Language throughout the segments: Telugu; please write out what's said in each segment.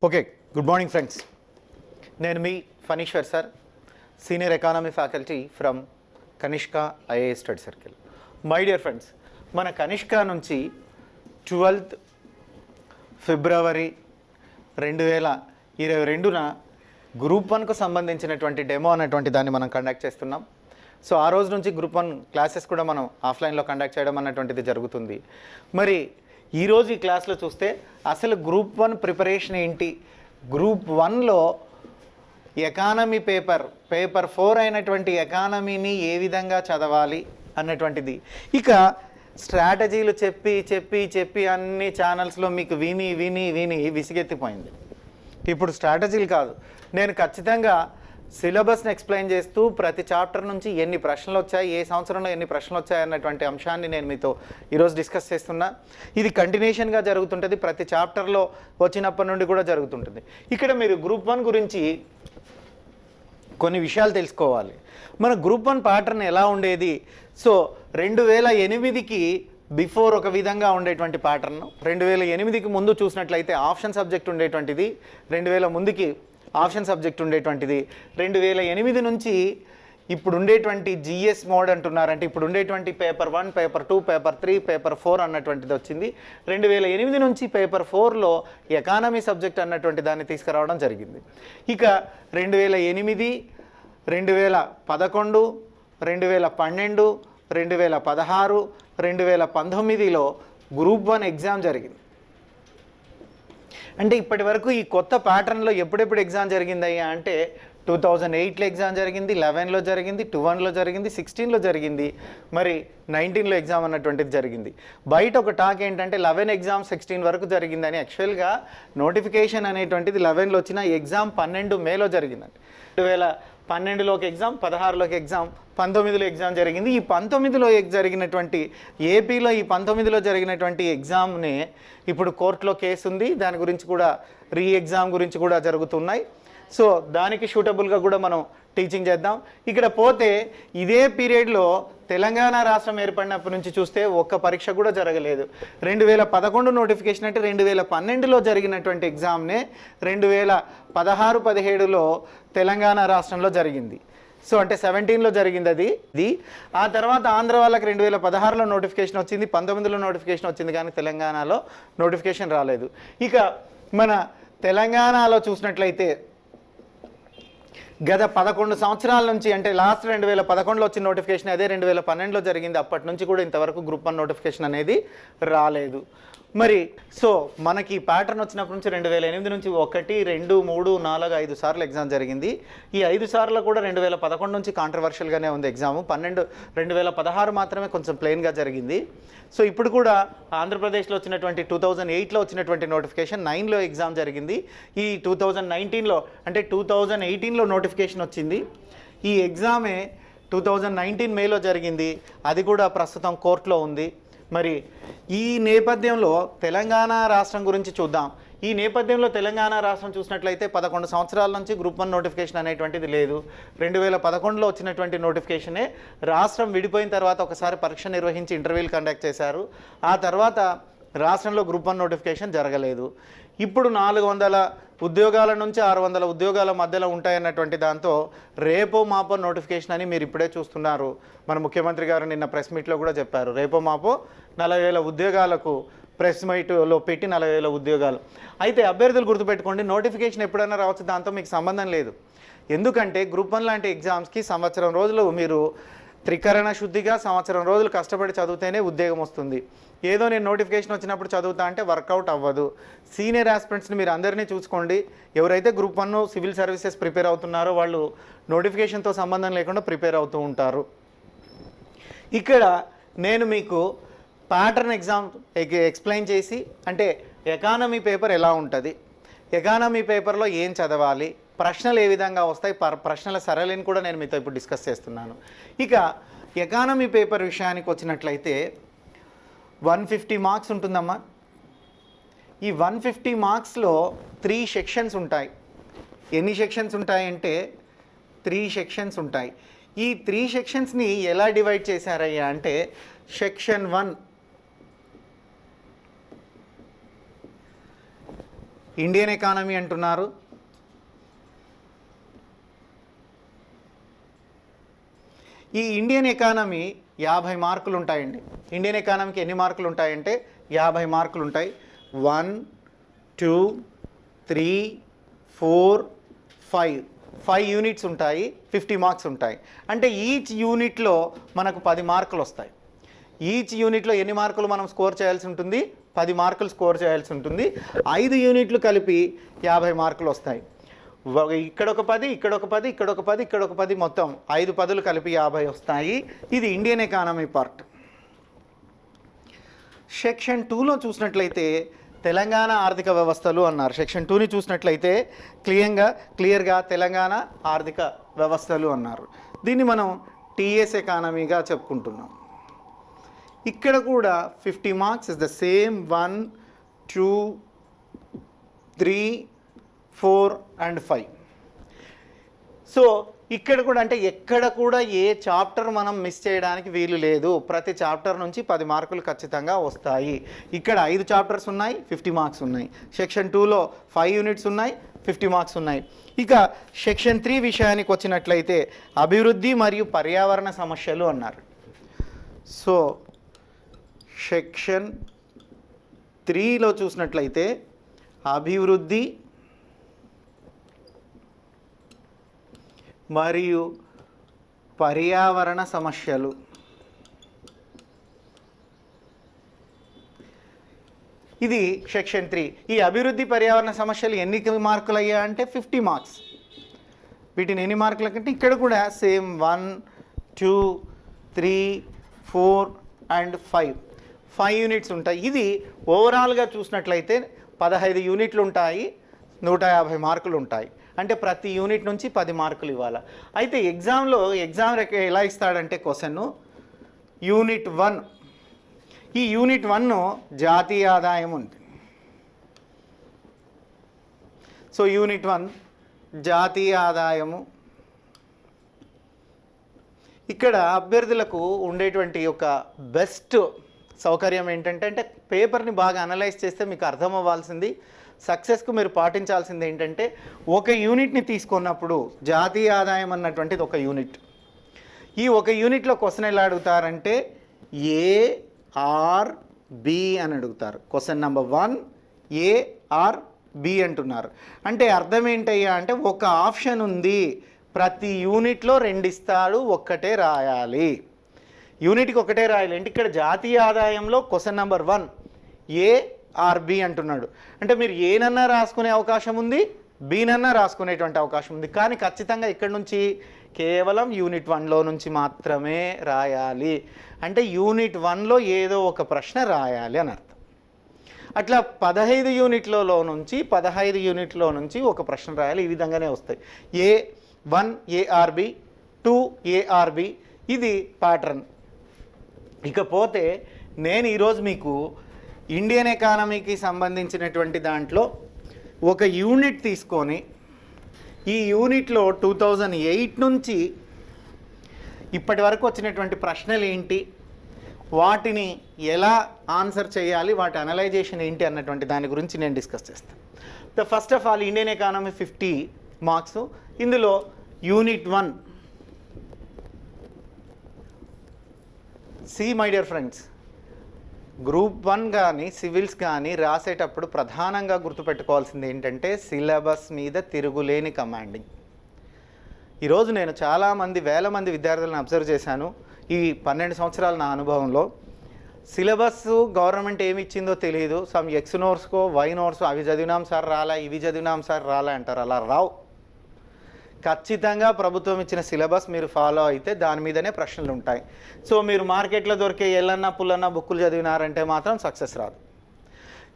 Okay, good morning friends. నేను మీ Phaneeshwar sir, senior economy faculty from Kanishka IAS study circle. My dear friends, మన కనిష్క నుంచి 12th ఫిబ్రవరి 2022న గ్రూప్ 1కు సంబంధించినటువంటి డెమో అన్నటువంటి దాన్ని మనం కండక్ట్ చేస్తున్నాం. సో ఆ రోజు నుంచి గ్రూప్ 1 క్లాసెస్ కూడా మనం ఆఫ్లైన్లో కండక్ట్ చేయడం అన్నటువంటిది జరుగుతుంది. మరి ఈరోజు ఈ క్లాస్లో చూస్తే అసలు గ్రూప్ 1 ప్రిపరేషన్ ఏంటి, గ్రూప్ 1లో ఎకానమీ పేపర్ 4 అయినటువంటి ఎకానమీని ఏ విధంగా చదవాలి అన్నటువంటిది. ఇక స్ట్రాటజీలు చెప్పి అన్ని ఛానల్స్లో మీకు విని విసిగెత్తిపోయింది. ఇప్పుడు స్ట్రాటజీలు కాదు, నేను ఖచ్చితంగా సిలబస్ని ఎక్స్ప్లెయిన్ చేస్తూ ప్రతి చాప్టర్ నుంచి ఎన్ని ప్రశ్నలు వచ్చాయి, ఏ సంవత్సరంలో ఎన్ని ప్రశ్నలు వచ్చాయి అన్నటువంటి అంశాన్ని నేను మీతో ఈరోజు డిస్కస్ చేస్తున్నా. ఇది కంటిన్యూషన్గా జరుగుతుంటుంది, ప్రతి చాప్టర్లో వచ్చినప్పటి నుండి కూడా జరుగుతుంటుంది. ఇక్కడ మీరు గ్రూప్ 1 గురించి కొన్ని విషయాలు తెలుసుకోవాలి. మన గ్రూప్ 1 ప్యాటర్న్ ఎలా ఉండేది? సో 2008కి బిఫోర్ ఒక విధంగా ఉండేటువంటి ప్యాటర్న్, 2008కి ముందు చూసినట్లయితే ఆప్షన్ సబ్జెక్ట్ ఉండేటువంటిది, 2000 ముందుకి ఆప్షన్ సబ్జెక్ట్ ఉండేటువంటిది, 2008 నుంచి ఇప్పుడు ఉండేటువంటి జిఎస్ మోడ్ అంటున్నారంటే ఇప్పుడు ఉండేటువంటి పేపర్ 1, పేపర్ 2, పేపర్ 3, పేపర్ 4 అన్నటువంటిది వచ్చింది. 2008 నుంచి పేపర్ 4లో ఎకానమీ సబ్జెక్ట్ అన్నటువంటి దాన్ని తీసుకురావడం జరిగింది. ఇక 2008, 2011, 2012, 2016, 2019లో గ్రూప్ 1 ఎగ్జామ్ జరిగింది. అంటే ఇప్పటి వరకు ఈ కొత్త ప్యాటర్న్లో ఎప్పుడెప్పుడు ఎగ్జామ్ జరిగిందయ్యా అంటే 2008లో ఎగ్జామ్ జరిగింది, 11లో జరిగింది, 21లో జరిగింది, 16లో జరిగింది, మరి 19లో ఎగ్జామ్ అన్నటువంటిది జరిగింది. బయట ఒక టాక్ ఏంటంటే 11 ఎగ్జామ్ 16 వరకు జరిగిందని. యాక్చువల్గా నోటిఫికేషన్ అనేటువంటిది 11లో వచ్చిన ఎగ్జామ్ 12 మేలో జరిగిందండి. 2012లో ఒక ఎగ్జామ్, 16లోకి ఎగ్జామ్, 19లో ఎగ్జామ్ జరిగింది. ఈ 19లో జరిగినటువంటి ఏపీలో ఈ 19లో జరిగినటువంటి ఎగ్జామ్ని ఇప్పుడు కోర్టులో కేసు ఉంది, దాని గురించి కూడా రీ ఎగ్జామ్ గురించి కూడా జరుగుతున్నాయి. సో దానికి సూటబుల్గా కూడా మనం టీచింగ్ చేద్దాం. ఇక్కడ పోతే ఇదే పీరియడ్లో తెలంగాణ రాష్ట్రం ఏర్పడినప్పటి నుంచి చూస్తే ఒక్క పరీక్ష కూడా జరగలేదు. 2011 నోటిఫికేషన్ అంటే 2012లో జరిగినటువంటి ఎగ్జామ్నే 2016-17లో తెలంగాణ రాష్ట్రంలో జరిగింది. సో అంటే 17లో జరిగింది అది. ఆ తర్వాత ఆంధ్ర వాళ్ళకి 2016లో నోటిఫికేషన్ వచ్చింది, 19లో నోటిఫికేషన్ వచ్చింది, కానీ తెలంగాణలో నోటిఫికేషన్ రాలేదు. ఇక మన తెలంగాణలో చూసినట్లయితే గత 11 సంవత్సరాల నుంచి, అంటే లాస్ట్ 2011లో వచ్చిన నోటిఫికేషన్ అదే 2012లో జరిగింది. అప్పటి నుంచి కూడా ఇంతవరకు గ్రూప్ 1 నోటిఫికేషన్ అనేది రాలేదు. మరి సో మనకి ప్యాటర్న్ వచ్చినప్పటి నుంచి 2008 నుంచి 1, 2, 3, 4, 5 సార్లు ఎగ్జామ్ జరిగింది. ఈ 5 సార్లు కూడా 2011 నుంచి కాంట్రవర్షియల్గానే ఉంది ఎగ్జాము. 2016 మాత్రమే కొంచెం ప్లెయిన్గా జరిగింది. సో ఇప్పుడు కూడా ఆంధ్రప్రదేశ్లో వచ్చినటువంటి 2008లో వచ్చినటువంటి నోటిఫికేషన్ 9లో ఎగ్జామ్ జరిగింది. ఈ 2019లో అంటే 2018లో నోటిఫికేషన్ వచ్చింది. ఈ ఎగ్జామే 2019 మేలో జరిగింది, అది కూడా ప్రస్తుతం కోర్టులో ఉంది. మరి ఈ నేపథ్యంలో తెలంగాణ రాష్ట్రం గురించి చూద్దాం. ఈ నేపథ్యంలో తెలంగాణ రాష్ట్రం చూసినట్లయితే 11 సంవత్సరాల నుంచి గ్రూప్ 1 నోటిఫికేషన్ అనేటువంటిది లేదు. 2011లో వచ్చినటువంటి నోటిఫికేషనే. రాష్ట్రం విడిపోయిన తర్వాత ఒకసారి పరీక్ష నిర్వహించి ఇంటర్వ్యూలు కండక్ట్ చేశారు. ఆ తర్వాత రాష్ట్రంలో గ్రూప్ 1 నోటిఫికేషన్ జరగలేదు. ఇప్పుడు 400 ఉద్యోగాల నుంచి 600 ఉద్యోగాల మధ్యలో ఉంటాయన్నటువంటి దాంతో రేపో మాపో నోటిఫికేషన్ అని మీరు ఇప్పుడే చూస్తున్నారు. మన ముఖ్యమంత్రి గారు నిన్న ప్రెస్ మీట్లో కూడా చెప్పారు, రేపో మాపో 40,000 ఉద్యోగాలకు ప్రెస్ మీట్లో పెట్టి 40,000 ఉద్యోగాలు. అయితే అభ్యర్థులు గుర్తుపెట్టుకోండి, నోటిఫికేషన్ ఎప్పుడైనా రావచ్చు, దాంతో మీకు సంబంధం లేదు. ఎందుకంటే గ్రూప్ 1 లాంటి ఎగ్జామ్స్కి సంవత్సరం రోజులు మీరు త్రికరణ శుద్ధిగా సంవత్సరం రోజులు కష్టపడి చదివితేనే ఉద్యోగం వస్తుంది. ఏదో నేను నోటిఫికేషన్ వచ్చినప్పుడు చదువుతా అంటే వర్కౌట్ అవ్వదు. సీనియర్ ఆస్పిరెంట్స్ని మీరు అందరినీ చూసుకోండి, ఎవరైతే గ్రూప్ 1 సివిల్ సర్వీసెస్ ప్రిపేర్ అవుతున్నారో వాళ్ళు నోటిఫికేషన్తో సంబంధం లేకుండా ప్రిపేర్ అవుతూ ఉంటారు. ఇక్కడ నేను మీకు ప్యాటర్న్ ఎగ్జామ్ ఎక్స్ప్లెయిన్ చేసి, అంటే ఎకానమీ పేపర్ ఎలా ఉంటుంది, ఎకానమీ పేపర్లో ఏం చదవాలి, ప్రశ్నలు ఏ విధంగా వస్తాయి, ప్రశ్నల సరళిని కూడా నేను మీతో ఇప్పుడు డిస్కస్ చేస్తున్నాను. ఇక ఎకానమీ పేపర్ విషయానికి వచ్చినట్లయితే 150 మార్క్స్ ఉంటుందమ్మా. ఈ 150 మార్క్స్లో 3 సెక్షన్స్ ఉంటాయి. ఎన్ని సెక్షన్స్ ఉంటాయంటే 3 సెక్షన్స్ ఉంటాయి. ఈ 3 సెక్షన్స్ని ఎలా డివైడ్ చేశారయ్యా అంటే సెక్షన్ 1 ఇండియన్ ఎకానమీ అంటున్నారు. ఈ ఇండియన్ ఎకానమీ 50 మార్కులు ఉంటాయండి. ఇండియన్ ఎకానమీకి ఎన్ని మార్కులు ఉంటాయంటే 50 మార్కులు ఉంటాయి. 1 2 3 4 5 యూనిట్స్ ఉంటాయి. 50 మార్క్స్ ఉంటాయి. అంటే ఈచ్ యూనిట్లో మనకు 10 మార్కులు వస్తాయి. ఈచ్ యూనిట్లో ఎన్ని మార్కులు మనం స్కోర్ చేయాల్సి ఉంటుంది? 10 మార్కులు స్కోర్ చేయాల్సి ఉంటుంది. 5 యూనిట్లు కలిపి 50 మార్కులు వస్తాయి. ఇక్కడ ఒక 10, ఇక్కడ ఒక 10, ఇక్కడ ఒక 10, ఇక్కడ ఒక 10, మొత్తం 5 10లు కలిపి 50 వస్తాయి. ఇది ఇండియన్ ఎకానమీ పార్ట్. సెక్షన్ 2లో చూసినట్లయితే తెలంగాణ ఆర్థిక వ్యవస్థలు అన్నారు. సెక్షన్ 2ని చూసినట్లయితే క్లియర్గా తెలంగాణ ఆర్థిక వ్యవస్థలు అన్నారు. దీన్ని మనం టీఎస్ ఎకానమీగా చెప్పుకుంటున్నాం. ఇక్కడ కూడా 50 marks is the same 1 2 3 4 and 5. So ఇక్కడ కూడా అంటే ఎక్కడ కూడా ఏ చాప్టర్ మనం మిస్ చేయడానికి వీలు లేదు. ప్రతి చాప్టర్ నుంచి 10 మార్కులు ఖచ్చితంగా వస్తాయి. ఇక్కడ 5 చాప్టర్స్ ఉన్నాయి, 50 మార్క్స్ ఉన్నాయి. సెక్షన్ 2లో 5 యూనిట్స్ ఉన్నాయి, 50 మార్క్స్ ఉన్నాయి. ఇక సెక్షన్ 3 విషయానికి వచ్చినట్లయితే అభివృద్ధి మరియు పర్యావరణ సమస్యలు అన్నారు. సో సెక్షన్ 3లో చూసినట్లయితే అభివృద్ధి మరియు పర్యావరణ సమస్యలు. ఇది సెక్షన్ 3. ఈ అభివృద్ధి పర్యావరణ సమస్యలు ఎన్ని మార్కులు అయ్యా అంటే 50 మార్క్స్. వీటిని ఎన్ని మార్కుల కంటే ఇక్కడ కూడా సేమ్ 1 2 3 4 and 5 యూనిట్స్ ఉంటాయి. ఇది ఓవరాల్గా చూసినట్లయితే 15 యూనిట్లు ఉంటాయి, 150 మార్కులు ఉంటాయి. అంటే ప్రతి యూనిట్ నుంచి 10 మార్కులు ఇవ్వాలి. అయితే ఎగ్జామ్ ఎలా ఇస్తాడంటే క్వశ్చన్ యూనిట్ 1, ఈ యూనిట్ 1 జాతీయ ఆదాయం ఉంది. సో యూనిట్ 1 జాతీయ ఆదాయము. ఇక్కడ అభ్యర్థులకు ఉండేటువంటి ఒక బెస్ట్ సౌకర్యం ఏంటంటే పేపర్ని బాగా అనలైజ్ చేస్తే మీకు అర్థం అవ్వాల్సింది, సక్సెస్కు మీరు పాటించాల్సింది ఏంటంటే ఒక యూనిట్ని తీసుకున్నప్పుడు జాతీయ ఆదాయం అన్నటువంటిది ఒక యూనిట్. ఈ ఒక యూనిట్లో క్వశ్చన్ ఎలా అడుగుతారంటే ARB అని అడుగుతారు. క్వశ్చన్ నెంబర్ 1 ARB అంటున్నారు. అంటే అర్థం ఏంటయ్యా అంటే ఒక ఆప్షన్ ఉంది, ప్రతి యూనిట్లో 2 ఇస్తాడు, ఒక్కటే రాయాలి. యూనిట్కి ఒకటే రాయాలి. అంటే ఇక్కడ జాతీయ ఆదాయంలో క్వశ్చన్ నెంబర్ 1 ARB అంటున్నాడు. అంటే మీరు ఏనన్నా రాసుకునే అవకాశం ఉంది, బీనన్నా రాసుకునేటువంటి అవకాశం ఉంది. కానీ ఖచ్చితంగా ఇక్కడ నుంచి కేవలం యూనిట్ 1లో నుంచి మాత్రమే రాయాలి. అంటే యూనిట్ 1లో ఏదో ఒక ప్రశ్న రాయాలి అని అర్థం. అట్లా 15 యూనిట్లలో నుంచి ఒక ప్రశ్న రాయాలి. ఈ విధంగానే వస్తాయి. A1 ARB 2 ARB, ఇది ప్యాటర్న్. ఇకపోతే నేను ఈరోజు మీకు ఇండియన్ ఎకానమీకి సంబంధించినటువంటి దాంట్లో ఒక యూనిట్ తీసుకొని ఈ యూనిట్లో 2008 నుంచి ఇప్పటి వరకు వచ్చినటువంటి ప్రశ్నలు ఏంటి, వాటిని ఎలా ఆన్సర్ చేయాలి, వాటి అనలైజేషన్ ఏంటి అన్నటువంటి దాని గురించి నేను డిస్కస్ చేస్తాను. First of all Indian economy 50 marks. ఇందులో unit 1 my dear friends, group 1 కానీ సివిల్స్ కానీ రాసేటప్పుడు ప్రధానంగా గుర్తుపెట్టుకోవాల్సింది ఏంటంటే సిలబస్ మీద తిరుగులేని కమాండింగ్. ఈరోజు నేను చాలామంది వేల మంది విద్యార్థులను అబ్జర్వ్ చేశాను ఈ 12 సంవత్సరాల నా అనుభవంలో. సిలబస్ గవర్నమెంట్ ఏమి ఇచ్చిందో తెలియదు, సమ్ ఎక్స్ నోట్స్కో వై నోట్స్ అవి చదివినాం సార్ రాలా, ఇవి చదివినాం సార్ రాలా అంటారు. అలా రావు. ఖచ్చితంగా ప్రభుత్వం ఇచ్చిన సిలబస్ మీరు ఫాలో అయితే దాని మీదనే ప్రశ్నలు ఉంటాయి. సో మీరు మార్కెట్లో దొరికే ఎల్లన్నా పుల్లన్నా బుక్కులు చదివినారంటే మాత్రం సక్సెస్ రాదు.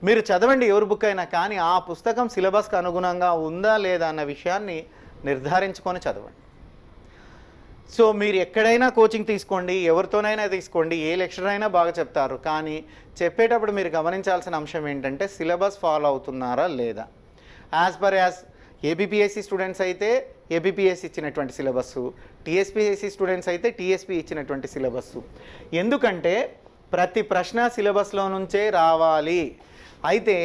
మీరు చదవండి ఎవరి బుక్ అయినా, కానీ ఆ పుస్తకం సిలబస్కి అనుగుణంగా ఉందా లేదా అన్న విషయాన్ని నిర్ధారించుకొని చదవండి. సో మీరు ఎక్కడైనా కోచింగ్ తీసుకోండి, ఎవరితోనైనా తీసుకోండి, ఏ లెక్చరర్ అయినా బాగా చెప్తారు, కానీ చెప్పేటప్పుడు మీరు గమనించాల్సిన అంశం ఏంటంటే సిలబస్ ఫాలో అవుతున్నారా లేదా. యాజ్ ఏబిపిఎస్సి స్టూడెంట్స్ అయితే ఏబిపిఎస్సి ఇచ్చినటువంటి సిలబస్సు, టీఎస్పీఎస్సి స్టూడెంట్స్ అయితే టీఎస్పీ ఇచ్చినటువంటి సిలబస్సు. ఎందుకంటే ప్రతి ప్రశ్న సిలబస్లో నుంచే రావాలి. అయితే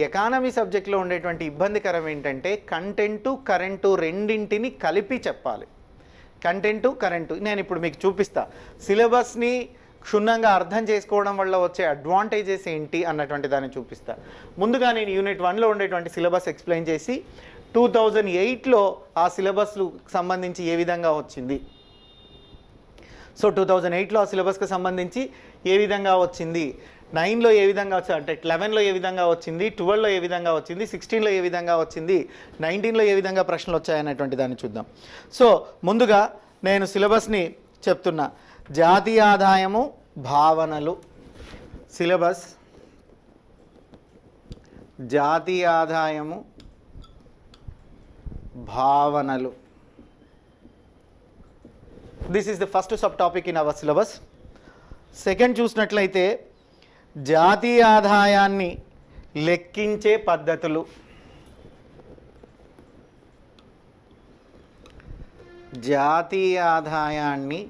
ఎకానమీ సబ్జెక్ట్లో ఉండేటువంటి ఇబ్బందికరం ఏంటంటే కంటెంటు కరెంటు రెండింటిని కలిపి చెప్పాలి. కంటెంటు కరెంటు నేను ఇప్పుడు మీకు చూపిస్తా. సిలబస్ని క్షుణ్ణంగా అర్థం చేసుకోవడం వల్ల వచ్చే అడ్వాంటేజెస్ ఏంటి అన్నటువంటి దాన్ని చూపిస్తా. ముందుగా నేను యూనిట్ 1లో ఉండేటువంటి సిలబస్ ఎక్స్ప్లెయిన్ చేసి 2008లో ఆ సిలబస్కు సంబంధించి ఏ విధంగా వచ్చింది, సో 2008లో ఆ సిలబస్కి సంబంధించి ఏ విధంగా వచ్చింది, 9లో ఏ విధంగా వచ్చింది, అంటే 11లో ఏ విధంగా వచ్చింది, 12లో ఏ విధంగా వచ్చింది, 16లో ఏ విధంగా వచ్చింది, 19లో ఏ విధంగా ప్రశ్నలు వచ్చాయనేటువంటి దాన్ని చూద్దాం. సో ముందుగా నేను సిలబస్ని చెప్తున్నా. జాతీయ ఆదాయము భావనలు సిలబస్. జాతీయ ఆదాయము భావనలు. This is the first sub topic in our syllabus. Second చూసినట్లయితే జాతీయ ఆదాయాన్ని లెక్కించే పద్ధతులు. జాతీయ ఆదాయాన్ని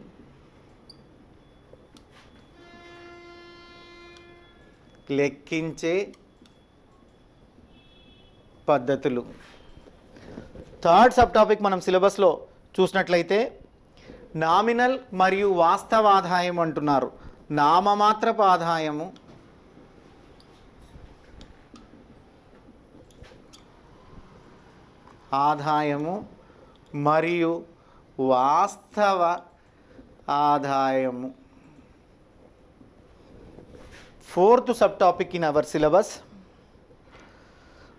లెక్కించే పద్ధతులు. థర్డ్ సబ్ టాపిక్ మనం సిలబస్లో చూసినట్లయితే నామినల్ మరియు వాస్తవ ఆదాయం అంటున్నారు. నామమాత్రపు ఆదాయము, ఆదాయము మరియు వాస్తవ ఆదాయము. Fourth sub topic in our syllabus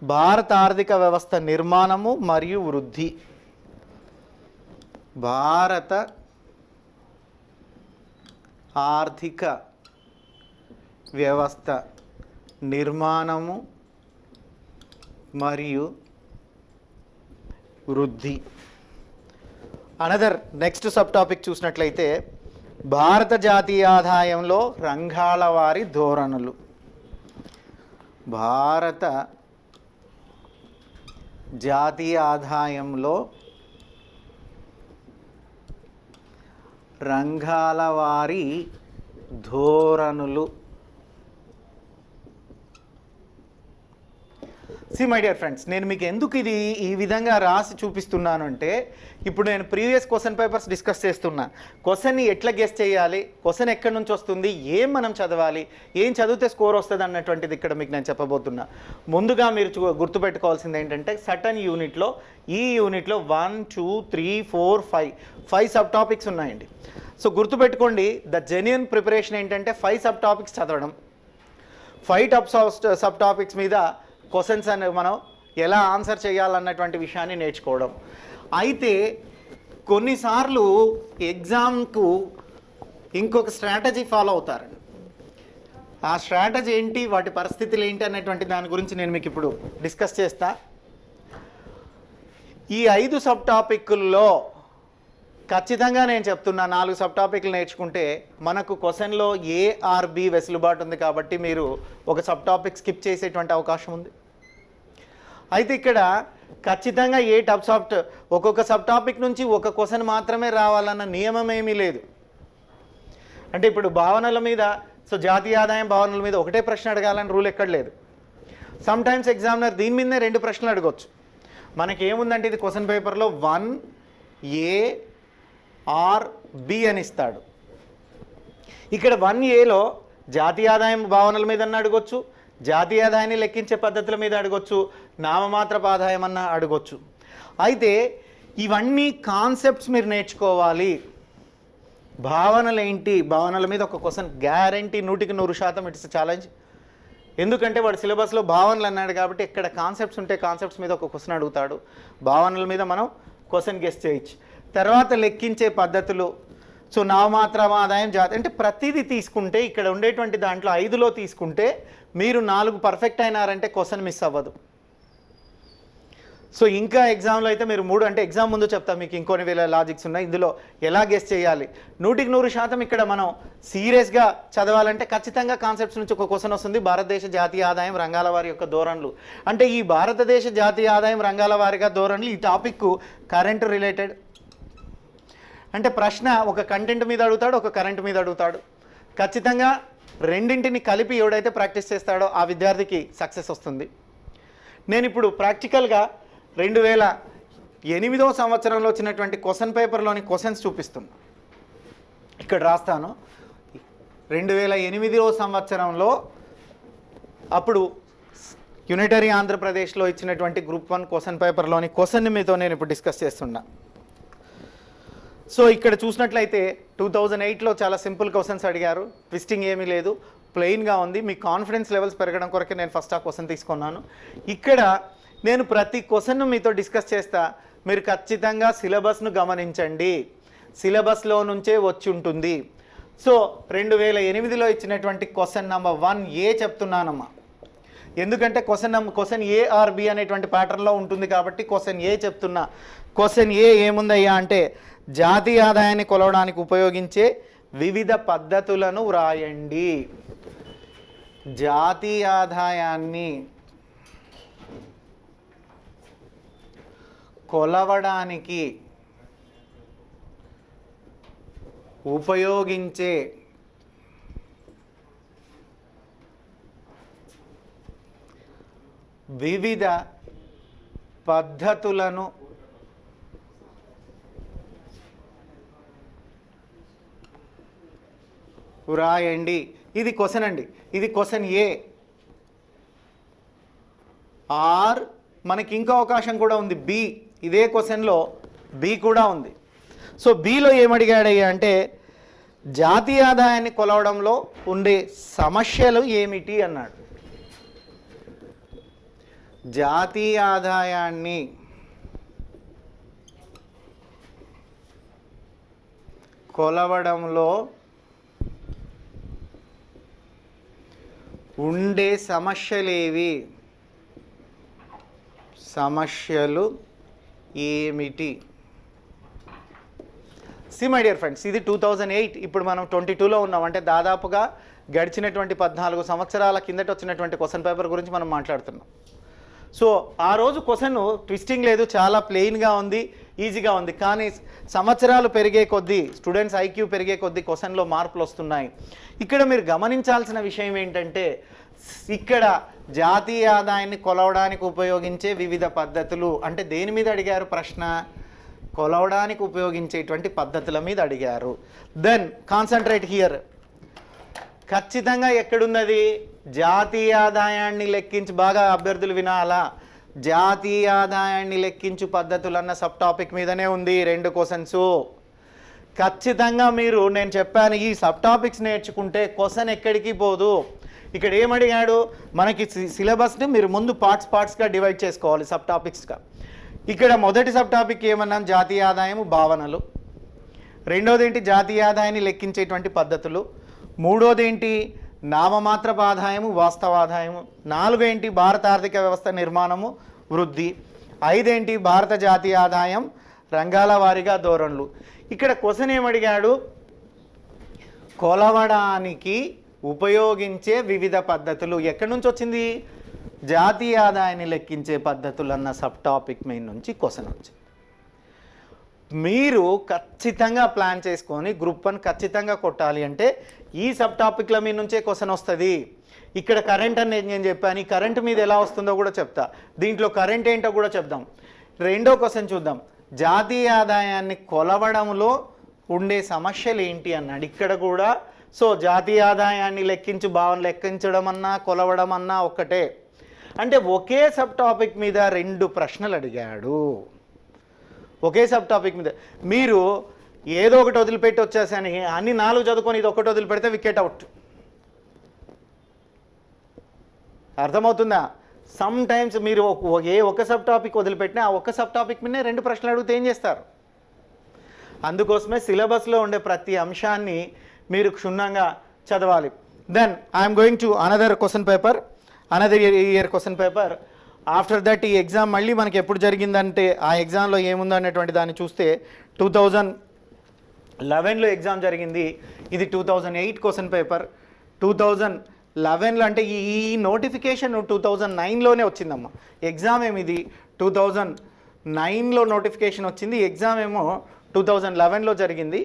భారత ఆర్థిక వ్యవస్థ నిర్మాణము మరియు వృద్ధి. భారత ఆర్థిక వ్యవస్థ నిర్మాణము మరియు వృద్ధి. అనదర్ నెక్స్ట్ సబ్ టాపిక్ చూసినట్లయితే భారత జాతీయ ఆదాయంలో రంగాల వారి ధోరణులు. భారత జాతీయ ఆదాయంలో రంగాల వారి ధోరణులు. సి మై డియర్ ఫ్రెండ్స్, నేను మీకు ఎందుకు ఇది ఈ విధంగా రాసి చూపిస్తున్నాను అంటే, ఇప్పుడు నేను ప్రీవియస్ క్వశ్చన్ పేపర్స్ డిస్కస్ చేస్తున్నా. క్వశ్చన్ని ఎట్లా గెస్ చేయాలి, క్వశ్చన్ ఎక్కడి నుంచి వస్తుంది, ఏం మనం చదవాలి, ఏం చదివితే స్కోర్ వస్తుంది అన్నటువంటిది ఇక్కడ మీకు నేను చెప్పబోతున్నా. ముందుగా మీరు గుర్తుపెట్టుకోవాల్సింది ఏంటంటే, సటన్ యూనిట్లో, ఈ యూనిట్లో 1, 2, 3, 4, 5 సబ్ టాపిక్స్ ఉన్నాయండి. సో గుర్తుపెట్టుకోండి, ద జెన్యూన్ ప్రిపరేషన్ ఏంటంటే 5 సబ్ టాపిక్స్ చదవడం, 5 సబ్ టాపిక్స్ మీద క్వశ్చన్స్ అని మనం ఎలా ఆన్సర్ చేయాలన్నటువంటి విషయాన్ని నేర్చుకోవడం. అయితే కొన్నిసార్లు ఎగ్జామ్కు ఇంకొక స్ట్రాటజీ ఫాలో అవుతారండి. ఆ స్ట్రాటజీ ఏంటి, వాటి పరిస్థితులు ఏంటి అనేటువంటి దాని గురించి నేను మీకు ఇప్పుడు డిస్కస్ చేస్తా. ఈ 5 సబ్ టాపిక్ల్లో ఖచ్చితంగా నేను చెప్తున్నా, 4 సబ్ టాపిక్లు నేర్చుకుంటే మనకు క్వశ్చన్లో ఏ ఆర్ బి వెసులుబాటు ఉంది. కాబట్టి మీరు ఒక సబ్ టాపిక్ స్కిప్ చేసేటువంటి అవకాశం ఉంది. అయితే ఇక్కడ ఖచ్చితంగా ఒక్కొక్క సబ్ టాపిక్ నుంచి ఒక క్వశ్చన్ మాత్రమే రావాలన్న నియమం ఏమీ లేదు. అంటే ఇప్పుడు భావనల మీద, సో జాతీయ ఆదాయం భావనల మీద ఒకటే ప్రశ్న అడగాలని రూల్ ఎక్కడ లేదు. సమ్ టైమ్స్ ఎగ్జామినర్ దీని మీదనే 2 ప్రశ్నలు అడగవచ్చు. మనకేముందంటే ఇది క్వశ్చన్ పేపర్లో 1A ఆర్ బి అని ఇస్తాడు. ఇక్కడ 1Aలో జాతీయ ఆదాయం భావనల మీద అడగొచ్చు, జాతీయ ఆదాయాన్ని లెక్కించే పద్ధతుల మీద అడగొచ్చు, నామమాత్రపు ఆదాయం అన్న అడగొచ్చు. అయితే ఇవన్నీ కాన్సెప్ట్స్ మీరు నేర్చుకోవాలి. భావనలు ఏంటి, భావనల మీద ఒక క్వశ్చన్ గ్యారంటీ 100% ఇట్స్ ఛాలెంజ్. ఎందుకంటే వాడు సిలబస్లో భావనలు అన్నాడు కాబట్టి ఇక్కడ కాన్సెప్ట్స్ ఉంటే కాన్సెప్ట్స్ మీద ఒక క్వశ్చన్ అడుగుతాడు. భావనల మీద మనం క్వశ్చన్ గెస్ చేయొచ్చు. తర్వాత లెక్కించే పద్ధతులు, సో నామమాత్రపు ఆదాయం, జాతి, అంటే ప్రతిదీ తీసుకుంటే ఇక్కడ ఉండేటువంటి దాంట్లో 5లో తీసుకుంటే మీరు 4 పర్ఫెక్ట్ అయినారంటే క్వశ్చన్ మిస్ అవ్వదు. సో ఇంకా ఎగ్జామ్లో అయితే మీరు 3, అంటే ఎగ్జామ్ ముందు చెప్తా మీకు ఇంకొన్ని వేల లాజిక్స్ ఉన్నాయి, ఇందులో ఎలా గెస్ చేయాలి. 100% ఇక్కడ మనం సీరియస్గా చదవాలంటే ఖచ్చితంగా కాన్సెప్ట్స్ నుంచి ఒక క్వశ్చన్ వస్తుంది. భారతదేశ జాతీయ ఆదాయం రంగాల వారి యొక్క ధోరణులు. అంటే ఈ భారతదేశ జాతీయ ఆదాయం రంగాల వారిగా ధోరణులు, ఈ టాపిక్ కరెంట్ రిలేటెడ్. అంటే ప్రశ్న ఒక కంటెంట్ మీద అడుగుతాడు, ఒక కరెంట్ మీద అడుగుతాడు. ఖచ్చితంగా రెండింటిని కలిపి ఎవడైతే ప్రాక్టీస్ చేస్తాడో ఆ విద్యార్థికి సక్సెస్ వస్తుంది. నేను ఇప్పుడు ప్రాక్టికల్గా 2008వ సంవత్సరంలో వచ్చినటువంటి క్వశ్చన్ పేపర్లోని క్వశ్చన్స్ చూపిస్తున్నా. ఇక్కడ రాస్తాను. 2008వ సంవత్సరంలో అప్పుడు యూనిటరీ ఆంధ్రప్రదేశ్లో ఇచ్చినటువంటి గ్రూప్ 1 క్వశ్చన్ పేపర్లోని క్వశ్చన్ని మీతో నేను ఇప్పుడు డిస్కస్ చేస్తున్నా. సో ఇక్కడ చూసినట్లయితే 2008లో చాలా సింపుల్ క్వశ్చన్స్ అడిగారు, ట్విస్టింగ్ ఏమీ లేదు, ప్లెయిన్గా ఉంది. మీ కాన్ఫిడెన్స్ లెవెల్స్ పెరగడం కొరకే నేను ఫస్ట్ ఆ క్వశ్చన్ తీసుకున్నాను. ఇక్కడ నేను ప్రతి క్వశ్చన్ను మీతో డిస్కస్ చేస్తా, మీరు ఖచ్చితంగా సిలబస్ను గమనించండి, సిలబస్లో నుంచే వచ్చి ఉంటుంది. సో 2008లో ఇచ్చినటువంటి క్వశ్చన్ నెంబర్ 1A చెప్తున్నానమ్మా, ఎందుకంటే క్వశ్చన్ ఏ ఆర్ బి అనేటువంటి ప్యాటర్న్లో ఉంటుంది కాబట్టి క్వశ్చన్ ఏ చెప్తున్నా. క్వశ్చన్ ఏ ఏముందయ్యా అంటే, జాతీయ ఆదాయాన్ని కొలవడానికి ఉపయోగించే వివిధ పద్ధతులను వ్రాయండి. జాతీయ ఆదాయాన్ని కొలవడానికి ఉపయోగించే వివిధ పద్ధతులను వ్రాయండి. ఇది క్వశ్చన్ అండి, ఇది క్వశ్చన్ ఏ. ఆర్ మనకి ఇంకో అవకాశం కూడా ఉంది, బి. ఇదే క్వశ్చన్లో బి కూడా ఉంది. సో బిలో ఏమడిగాడయ్యా అంటే, జాతీయ ఆదాయాన్ని కొలవడంలో ఉండే సమస్యలు ఏమిటి అన్నాడు. జాతీయ ఆదాయాన్ని కొలవడంలో ఉండే సమస్యలేవి, సమస్యలు ఏమిటి? సి మై డియర్ ఫ్రెండ్స్, ఇది 2008, ఇప్పుడు మనం 22లో ఉన్నాం. అంటే దాదాపుగా గడిచినటువంటి 14 సంవత్సరాల కిందట వచ్చినటువంటి క్వశ్చన్ పేపర్ గురించి మనం మాట్లాడుతున్నాం. సో ఆ రోజు క్వశ్చన్ ట్విస్టింగ్ లేదు, చాలా ప్లెయిన్గా ఉంది, ఈజీగా ఉంది. కానీ సంవత్సరాలు పెరిగే కొద్దీ, స్టూడెంట్స్ ఐక్యూ పెరిగే కొద్దీ క్వశ్చన్లో మార్పులు వస్తున్నాయి. ఇక్కడ మీరు గమనించాల్సిన విషయం ఏంటంటే, ఇక్కడ జాతీయ ఆదాయాన్ని కొలవడానికి ఉపయోగించే వివిధ పద్ధతులు అంటే దేని మీద అడిగారు ప్రశ్న? కొలవడానికి ఉపయోగించేటువంటి పద్ధతుల మీద అడిగారు. Then concentrate here. ఖచ్చితంగా ఎక్కడున్నది? జాతీయ ఆదాయాన్ని లెక్కించి, బాగా అభ్యర్థులు వినాలా, జాతీయ ఆదాయాన్ని లెక్కించు పద్ధతులు అన్న సబ్ టాపిక్ మీదనే ఉంది 2 క్వశ్చన్స్. ఖచ్చితంగా మీరు, నేను చెప్పాను, ఈ సబ్ టాపిక్స్ నేర్చుకుంటే క్వశ్చన్ ఎక్కడికి పోదు. ఇక్కడ ఏమడిగాడు, మనకి సిలబస్ని మీరు ముందు పార్ట్స్గా డివైడ్ చేసుకోవాలి సబ్ టాపిక్స్గా. ఇక్కడ మొదటి సబ్ టాపిక్ ఏమన్నాం? జాతీయ ఆదాయము భావనలు. రెండోది ఏంటి? జాతీయ ఆదాయాన్ని లెక్కించేటువంటి పద్ధతులు. మూడోది ఏంటి? నామమాత్రపు ఆదాయము, వాస్తవాదాయము. 4 ఏంటి? భారత ఆర్థిక వ్యవస్థ నిర్మాణము, వృద్ధి. 5 ఏంటి? భారత జాతీయ ఆదాయం, రంగాల వారీగా ధోరణులు. ఇక్కడ క్వశ్చన్ ఏమడిగాడు? కొలవడానికి ఉపయోగించే వివిధ పద్ధతులు. ఎక్కడి నుంచి వచ్చింది? జాతీయ ఆదాయాన్ని లెక్కించే పద్ధతులు అన్న సబ్ టాపిక్ మీద నుంచి క్వశ్చన్ వచ్చింది. మీరు ఖచ్చితంగా ప్లాన్ చేసుకొని గ్రూప్ 1 ఖచ్చితంగా కొట్టాలి అంటే ఈ సబ్ టాపిక్ల మీద నుంచే క్వశ్చన్ వస్తుంది. ఇక్కడ కరెంట్ అనేది నేను చెప్పాను, ఈ కరెంట్ మీద ఎలా వస్తుందో కూడా చెప్తా, దీంట్లో కరెంట్ ఏంటో కూడా చెప్దాం. రెండో క్వశ్చన్ చూద్దాం, జాతీయ ఆదాయాన్ని కొలవడంలో ఉండే సమస్యలు ఏంటి అన్నాడు. ఇక్కడ కూడా సో జాతీయ ఆదాయాన్ని లెక్కించడం అన్నా కొలవడం అన్నా ఒక్కటే. అంటే ఒకే సబ్ టాపిక్ మీద 2 ప్రశ్నలు అడిగాడు. ఒకే సబ్ టాపిక్ మీద మీరు ఏదో ఒకటి వదిలిపెట్టి వచ్చేసని అన్ని 4 చదువుకొని ఇది ఒకటి వదిలిపెడితే వికెట్ అవుట్. అర్థమవుతుందా? సమ్ టైమ్స్ మీరు ఒక సబ్ టాపిక్ వదిలిపెట్టినా ఆ ఒక్క సబ్ టాపిక్ మీదనే 2 ప్రశ్నలు అడిగితే ఏం చేస్తారు? అందుకోసమే సిలబస్లో ఉండే ప్రతి అంశాన్ని మీరు క్షుణ్ణంగా చదవాలి. Then I'm going to another year question paper. After that ఈ ఎగ్జామ్ మళ్ళీ మనకి ఎప్పుడు జరిగిందంటే, ఆ ఎగ్జామ్లో ఏముందనేటువంటి దాన్ని చూస్తే 2011లో ఎగ్జామ్ జరిగింది. ఇది 2008 క్వశ్చన్ పేపర్. 2011లో అంటే ఈ నోటిఫికేషన్ 2009లోనే వచ్చిందమ్మా. ఎగ్జామ్ ఏమి ఇది 2009లో నోటిఫికేషన్ వచ్చింది, ఎగ్జామ్ ఏమో 2011లో జరిగింది.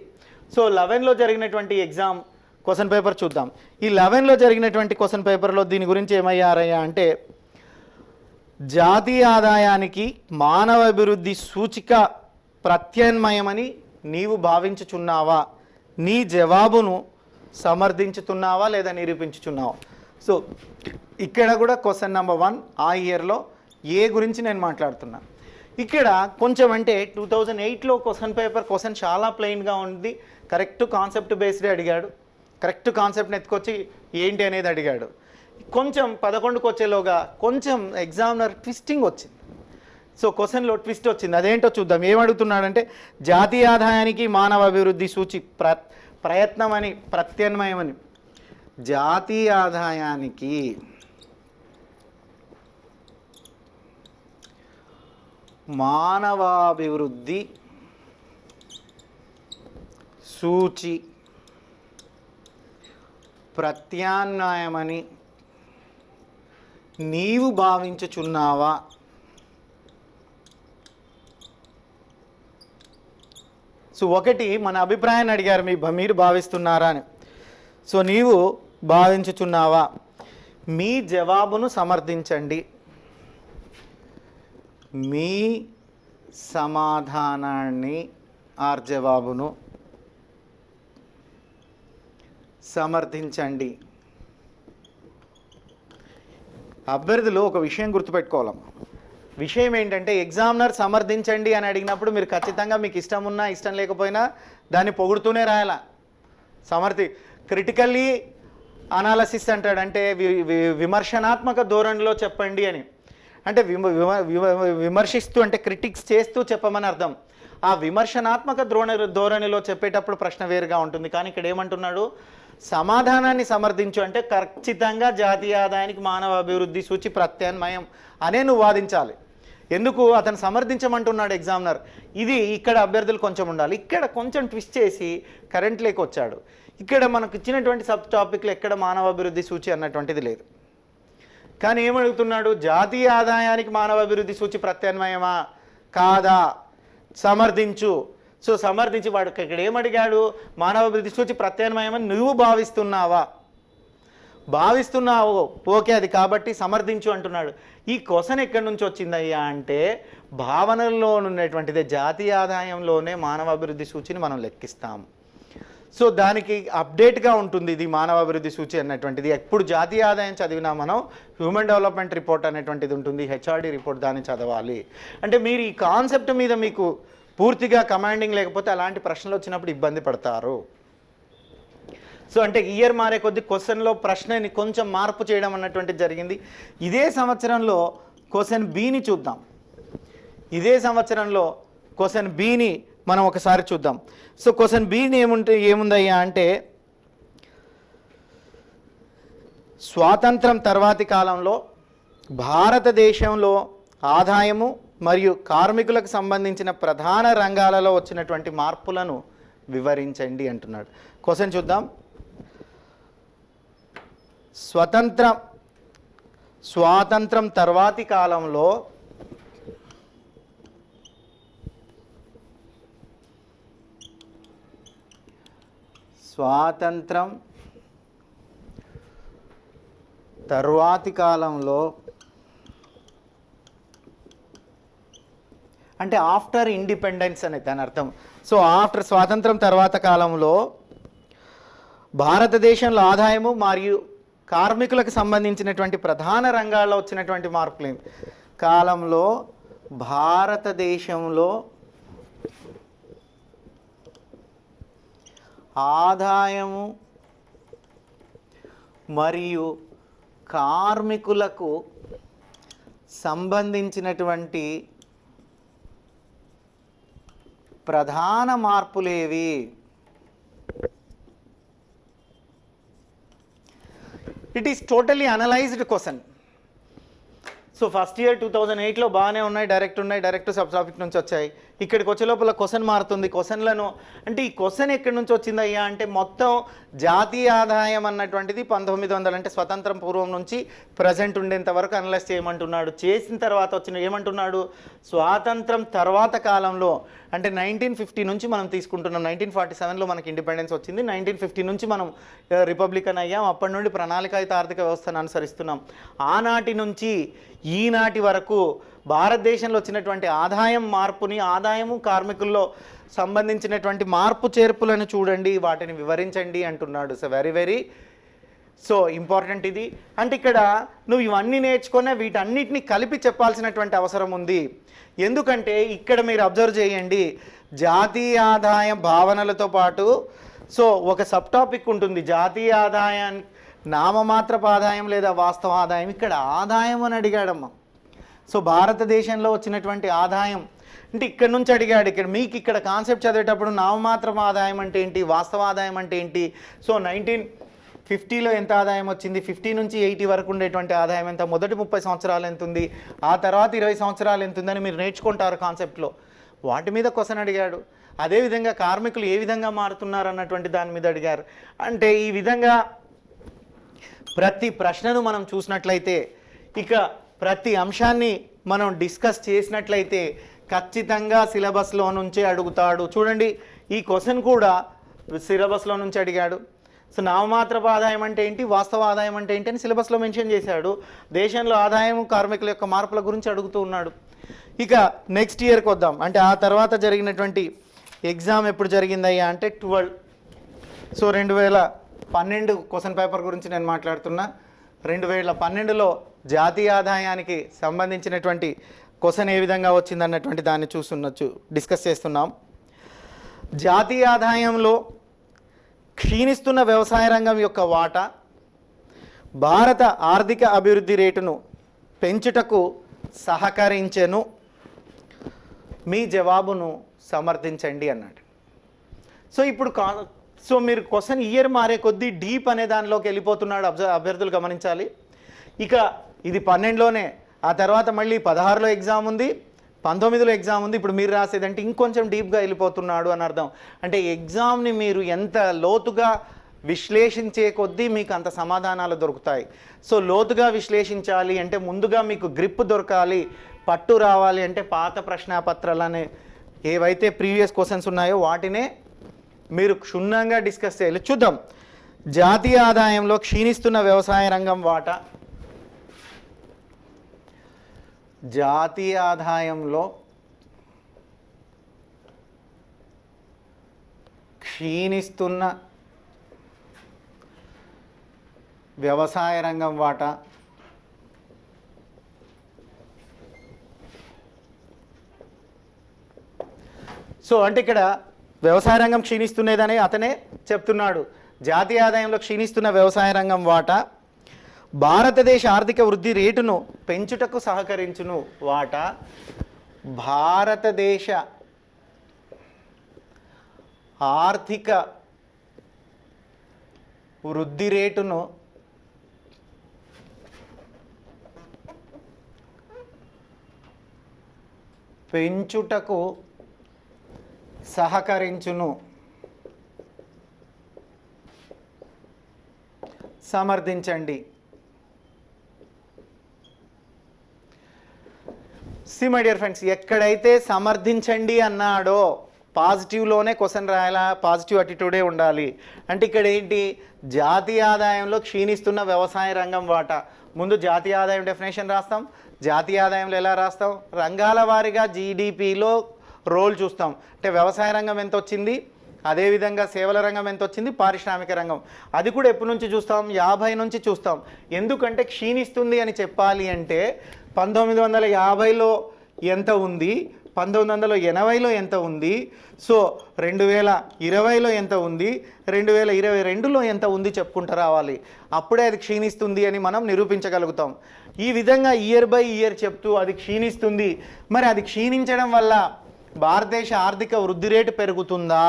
సో 11లో జరిగినటువంటి ఎగ్జామ్ క్వశ్చన్ పేపర్ చూద్దాం. ఈ 11లో జరిగినటువంటి క్వశ్చన్ పేపర్లో దీని గురించి ఏమయ్యారయ్యా అంటే, జాతీయ ఆదాయానికి మానవ అభివృద్ధి సూచిక ప్రత్యామ్నాయమని నీవు భావించుచున్నావా, నీ జవాబును సమర్థించుతున్నావా లేదా నిరూపించుచున్నావా. సో ఇక్కడ కూడా క్వశ్చన్ నెంబర్ 1 ఆ ఇయర్లో ఏ గురించి నేను మాట్లాడుతున్నాను. ఇక్కడ కొంచెం అంటే 2008లో క్వశ్చన్ చాలా ప్లెయిన్గా ఉంది. కరెక్ట్ కాన్సెప్ట్ బేస్డే అడిగాడు. కరెక్ట్ కాన్సెప్ట్ని ఎత్తుకొచ్చి ఏంటి అనేది అడిగాడు. కొంచెం 11కు వచ్చేలోగా కొంచెం ఎగ్జామినర్ ట్విస్టింగ్ వచ్చింది. సో క్వశ్చన్లో ట్విస్ట్ వచ్చింది. అదేంటో చూద్దాం. ఏమడుగుతున్నాడంటే, జాతీయ ఆదాయానికి మానవ అభివృద్ధి సూచి ప్రయత్నమని ప్రత్యామ్నాయమని, జాతీయ ఆదాయానికి మానవాభివృద్ధి సూచి ప్రత్యామ్నాయమని నీవు భావించుచున్నావా. సో ఒకటి మన అభిప్రాయాన్ని అడిగారు, మీరు భావిస్తున్నారా అని. సో నీవు భావించుచున్నావా, మీ జవాబును సమర్థించండి, మీ సమాధానాన్ని ఆర్ జవాబును సమర్థించండి. అభ్యర్థులు ఒక విషయం గుర్తుపెట్టుకోవాలమ్మా. విషయం ఏంటంటే, ఎగ్జామినర్ సమర్థించండి అని అడిగినప్పుడు మీరు ఖచ్చితంగా మీకు ఇష్టం ఉన్నా ఇష్టం లేకపోయినా దాన్ని పొగుడుతూనే రాయాల. క్రిటికల్లీ అనాలసిస్ అంటాడు, అంటే విమర్శనాత్మక ధోరణిలో చెప్పండి అని. అంటే విమర్శిస్తూ అంటే క్రిటిక్స్ చేస్తూ చెప్పమని అర్థం. ఆ విమర్శనాత్మక ధోరణిలో చెప్పేటప్పుడు ప్రశ్న వేరుగా ఉంటుంది. కానీ ఇక్కడ ఏమంటున్నాడు, సమాధానాన్ని సమర్థించు అంటే ఖచ్చితంగా జాతీయ ఆదాయానికి మానవ అభివృద్ధి సూచి ప్రత్యామ్నాయం అనే నువ్వు వాదించాలి. ఎందుకు అతను సమర్థించమంటున్నాడు ఎగ్జామినర్. ఇది ఇక్కడ అభ్యర్థులు కొంచెం ఉండాలి. ఇక్కడ కొంచెం ట్విస్ట్ చేసి కరెంట్లోకి వచ్చాడు. ఇక్కడ మనకు ఇచ్చినటువంటి సబ్ టాపిక్లో ఎక్కడ మానవ అభివృద్ధి సూచి అన్నటువంటిది లేదు. కానీ ఏమడుగుతున్నాడు, జాతీయ ఆదాయానికి మానవ అభివృద్ధి సూచి ప్రత్యామ్నాయమా కాదా, సమర్థించు. సో సమర్థించి వాడు ఇక్కడ ఏమడిగాడు, మానవ అభివృద్ధి సూచి ప్రత్యామ్నాయమని నువ్వు భావిస్తున్నావా. భావిస్తున్నావు ఓకే, అది కాబట్టి సమర్థించు అంటున్నాడు. ఈ క్వశ్చన్ ఎక్కడి నుంచి వచ్చిందయ్యా అంటే, భావనల్లో ఉన్నటువంటిదే. జాతీయ ఆదాయంలోనే మానవ అభివృద్ధి సూచిని మనం లెక్కిస్తాం. సో దానికి అప్డేట్గా ఉంటుంది ఇది మానవ అభివృద్ధి సూచి అన్నటువంటిది. ఎప్పుడు జాతీయ ఆదాయం చదివినా మనం హ్యూమన్ డెవలప్మెంట్ రిపోర్ట్ అనేటువంటిది ఉంటుంది, హెచ్ఆర్డి రిపోర్ట్, దాన్ని చదవాలి. అంటే మీరు ఈ కాన్సెప్ట్ మీద మీకు పూర్తిగా కమాండింగ్ లేకపోతే అలాంటి ప్రశ్నలు వచ్చినప్పుడు ఇబ్బంది పడతారు. సో అంటే ఇయర్ మారే కొద్ది క్వశ్చన్లో ప్రశ్నని కొంచెం మార్పు చేయడం అన్నటువంటిది జరిగింది. ఇదే సంవత్సరంలో క్వశ్చన్ బిని చూద్దాం. ఇదే సంవత్సరంలో క్వశ్చన్ బిని మనం ఒకసారి చూద్దాం. సో క్వశ్చన్ బిని ఏముందయ్యా అంటే, స్వాతంత్రం తర్వాతి కాలంలో భారతదేశంలో ఆదాయము మరియు కార్మికులకు సంబంధించిన ప్రధాన రంగాలలో వచ్చినటువంటి మార్పులను వివరించండి అంటున్నాడు. క్వశ్చన్ చూద్దాం. స్వాతంత్రం తర్వాతి కాలంలో అంటే ఆఫ్టర్ ఇండిపెండెన్స్ అనే దాని అర్థం. సో ఆఫ్టర్ స్వాతంత్రం తర్వాత కాలంలో భారతదేశంలో ఆదాయము మరియు కార్మికులకు సంబంధించినటువంటి ప్రధాన రంగాల్లో వచ్చినటువంటి మార్పులు కాలంలో భారతదేశంలో ఆదాయము మరియు కార్మికులకు సంబంధించినటువంటి ప్రధాన మార్పులేవి. It is totally analysed question. So first year 2008లో బాగానే ఉన్నాయి, డైరెక్ట్ సబ్ టాపిక్ నుంచి వచ్చాయి. ఇక్కడికి వచ్చే లోపల క్వశ్చన్ మారుతుంది. క్వశ్చన్లను అంటే ఈ క్వశ్చన్ ఎక్కడి నుంచి వచ్చిందయ్యా అంటే మొత్తం జాతీయ ఆదాయం అన్నటువంటిది 1900 అంటే స్వతంత్రం పూర్వం నుంచి ప్రజెంట్ ఉండేంత వరకు అనలైజ్ చేయమంటున్నాడు. చేసిన తర్వాత వచ్చిన ఏమంటున్నాడు, స్వాతంత్రం తర్వాత కాలంలో అంటే 1950 నుంచి మనం తీసుకుంటున్నాం. 1947లో మనకి ఇండిపెండెన్స్ వచ్చింది. 1950 నుంచి మనం రిపబ్లికన్ అయ్యాం. అప్పటి నుండి ప్రణాళికాయుత ఆర్థిక వ్యవస్థను అనుసరిస్తున్నాం. ఆనాటి నుంచి ఈనాటి వరకు భారతదేశంలో వచ్చినటువంటి ఆదాయం మార్పుని, ఆదాయము కార్మికుల్లో సంబంధించినటువంటి మార్పు చేర్పులను చూడండి, వాటిని వివరించండి అంటున్నాడు. సో వెరీ సో ఇంపార్టెంట్ ఇది. అంటే ఇక్కడ నువ్వు ఇవన్నీ నేర్చుకునే వీటన్నిటిని కలిపి చెప్పాల్సినటువంటి అవసరం ఉంది. ఎందుకంటే ఇక్కడ మీరు అబ్జర్వ్ చేయండి, జాతీయ ఆదాయం భావనలతో పాటు సో ఒక సబ్ టాపిక్ ఉంటుంది. జాతీయ ఆదాయాన్ని నామమాత్రపు ఆదాయం లేదా వాస్తవ ఆదాయం. ఇక్కడ ఆదాయం అని అడిగాడమ్మా. సో భారతదేశంలో వచ్చినటువంటి ఆదాయం అంటే ఇక్కడ నుంచి అడిగాడు. ఇక్కడ మీకు ఇక్కడ కాన్సెప్ట్ చదివేటప్పుడు నామమాత్రపు ఆదాయం అంటే ఏంటి, వాస్తవ ఆదాయం అంటే ఏంటి, సో 1950లో ఎంత ఆదాయం వచ్చింది, 50 నుంచి 80 వరకు ఉండేటువంటి ఆదాయం ఎంత, మొదటి 30 సంవత్సరాలు ఎంత ఉంది, ఆ తర్వాత 20 సంవత్సరాలు ఎంత ఉందని మీరు నేర్చుకుంటారు కాన్సెప్ట్లో. వాటి మీద క్వశ్చన్ అడిగాడు. అదేవిధంగా కార్మికులు ఏ విధంగా మారుతున్నారు అన్నటువంటి దాని మీద అడిగారు. అంటే ఈ విధంగా ప్రతి ప్రశ్నను మనం చూసినట్లయితే, ఇక ప్రతి అంశాన్ని మనం డిస్కస్ చేసినట్లయితే ఖచ్చితంగా సిలబస్లో నుంచే అడుగుతాడు. చూడండి, ఈ క్వశ్చన్ కూడా సిలబస్లో నుంచి అడిగాడు. సో నామమాత్రపు ఆదాయం అంటే ఏంటి, వాస్తవ ఆదాయం అంటే ఏంటి అని సిలబస్లో మెన్షన్ చేశాడు. దేశంలో ఆదాయం కార్మికుల యొక్క మార్పుల గురించి అడుగుతూ ఉన్నాడు. ఇక నెక్స్ట్ ఇయర్కి వద్దాం. అంటే ఆ తర్వాత జరిగినటువంటి ఎగ్జామ్ ఎప్పుడు జరిగిందయ్యా అంటే 12. సో 2012 క్వశ్చన్ పేపర్ గురించి నేను మాట్లాడుతున్నా. 2012లో జాతీయ ఆదాయానికి సంబంధించినటువంటి క్వశ్చన్ ఏ విధంగా వచ్చిందన్నటువంటి దాన్ని డిస్కస్ చేస్తున్నాం. జాతీయ ఆదాయంలో క్షీణిస్తున్న వ్యవసాయ రంగం యొక్క వాటా భారత ఆర్థిక అభివృద్ధి రేటును పెంచుటకు సహకరించెను. మీ జవాబును సమర్థించండి అన్నాడు. సో ఇప్పుడు సో మీరు క్వశ్చన్ ఇయర్ మారే కొద్దీ డీప్ అనే దానిలోకి వెళ్ళిపోతున్నాడు. అభ్యర్థులు గమనించాలి. ఇక ఇది 12లోనే, ఆ తర్వాత మళ్ళీ 16లో ఎగ్జామ్ ఉంది, 19లో ఎగ్జామ్ ఉంది. ఇప్పుడు మీరు రాసేదంటే ఇంకొంచెం డీప్గా వెళ్ళిపోతున్నాడు అని అర్థం. అంటే ఎగ్జామ్ని మీరు ఎంత లోతుగా విశ్లేషించే కొద్దీ మీకు అంత సమాధానాలు దొరుకుతాయి. సో లోతుగా విశ్లేషించాలి అంటే ముందుగా మీకు గ్రిప్ దొరకాలి, పట్టు రావాలి అంటే పాత ప్రశ్నాపత్రాలనే ఏవైతే ప్రీవియస్ క్వశ్చన్స్ ఉన్నాయో వాటినే మీరు క్షుణ్ణంగా డిస్కస్ చేయాలి. చూద్దాం. జాతీయ ఆదాయంలో క్షీణిస్తున్న వ్యవసాయ రంగం వాటా. జాతీయ ఆదాయంలో క్షీణిస్తున్న వ్యవసాయ రంగం వాటా సో అంటే ఇక్కడ వ్యవసాయ రంగం క్షీణిస్తున్నదని అతనే చెప్తున్నాడు. జాతీయ ఆదాయంలో క్షీణిస్తున్న వ్యవసాయ రంగం వాటా భారతదేశ ఆర్థిక వృద్ధి రేటును పెంచుటకు సహకరించును. వాటా భారతదేశ ఆర్థిక వృద్ధి రేటును పెంచుటకు సహకరించును. సమర్థించండి. సి మై డియర్ ఫ్రెండ్స్, ఎక్కడైతే సమర్థించండి అన్నాడో పాజిటివ్లోనే క్వశ్చన్ రాయాలా, పాజిటివ్ అటిట్యూడే ఉండాలి. అంటే ఇక్కడ ఏంటి, జాతీయ ఆదాయంలో క్షీణిస్తున్న వ్యవసాయ రంగం వాటా. ముందు జాతీయ ఆదాయం డెఫినేషన్ రాస్తాం. జాతీయ ఆదాయంలో ఎలా రాస్తాం, రంగాల వారీగా జీడిపిలో రోల్ చూస్తాం. అంటే వ్యవసాయ రంగం ఎంత వచ్చింది, అదేవిధంగా సేవల రంగం ఎంత వచ్చింది, పారిశ్రామిక రంగం అది కూడా ఎప్పటి నుంచి చూస్తాం, 50 నుంచి చూస్తాం. ఎందుకంటే క్షీణిస్తుంది అని చెప్పాలి అంటే 1950లో ఎంత ఉంది, 1980లో ఎంత ఉంది, సో 2020లో ఎంత ఉంది, 2022లో ఎంత ఉంది చెప్పుకుంటూ రావాలి. అప్పుడే అది క్షీణిస్తుంది అని మనం నిరూపించగలుగుతాం. ఈ విధంగా ఇయర్ బై ఇయర్ చెప్తూ అది క్షీణిస్తుంది. మరి అది క్షీణించడం వల్ల భారతదేశ ఆర్థిక వృద్ధి రేటు పెరుగుతుందా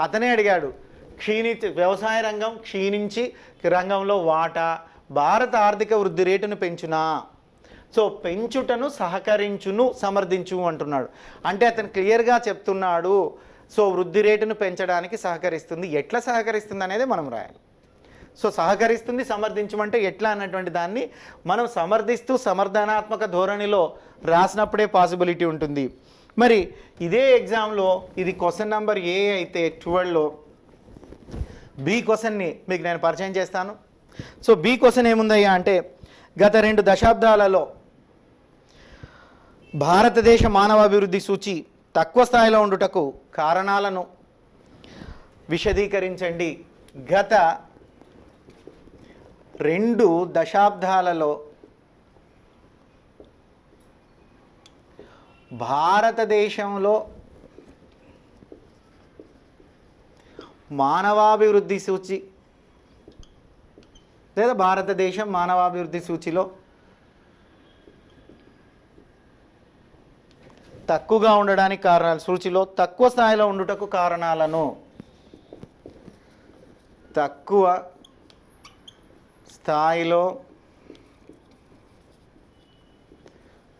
అతనే అడిగాడు. వ్యవసాయ రంగం క్షీణించి రంగంలో వాటా భారత ఆర్థిక వృద్ధి రేటును పెంచునా. సో పెంచుటను సహకరించును సమర్థించు అంటున్నాడు. అంటే అతను క్లియర్గా చెప్తున్నాడు, సో వృద్ధి రేటును పెంచడానికి సహకరిస్తుంది. ఎట్లా సహకరిస్తుంది అనేది మనం రాయాలి. సో సహకరిస్తుంది సమర్థించమంటే ఎట్లా అన్నటువంటి దాన్ని మనం సమర్థిస్తూ సమర్థనాత్మక ధోరణిలో రాసినప్పుడే పాసిబిలిటీ ఉంటుంది. మరి ఇదే ఎగ్జామ్లో ఇది క్వశ్చన్ నెంబర్ ఏ అయితే 12లో బి క్వశ్చన్ని మీకు నేను పరిచయం చేస్తాను. సో బి క్వశ్చన్ ఏముందయ్యా అంటే, గత 2 దశాబ్దాలలో భారతదేశ మానవాభివృద్ధి సూచి తక్కువ స్థాయిలో ఉండుటకు కారణాలను విశదీకరించండి. గత 2 దశాబ్దాలలో భారతదేశంలో మానవాభివృద్ధి సూచి లేదా భారతదేశం మానవాభివృద్ధి సూచిలో తక్కువగా ఉండడానికి కారణాలు, సూచిలో తక్కువ స్థాయిలో ఉండుటకు కారణాలను, తక్కువ స్థాయిలో